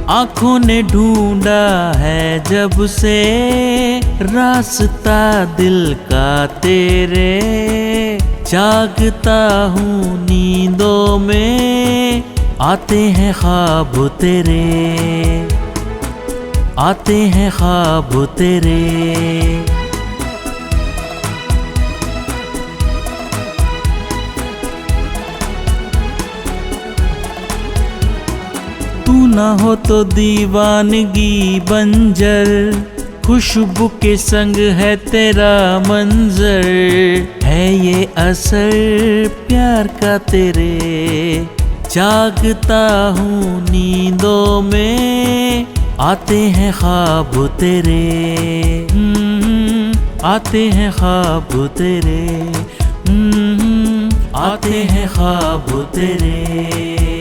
आँखों ने ढूंढा है जब से रास्ता दिल का तेरे, जागता हूँ नींदों में, आते हैं ख्वाब तेरे, आते हैं ख्वाब तेरे। तू ना हो तो दीवानगी बंजर, खुशबू के संग है तेरा मंजर, है ये असर प्यार का तेरे, जागता हूँ नींदों में, आते हैं ख्वाब तेरे, आते हैं ख्वाब तेरे, आते हैं ख्वाब तेरे।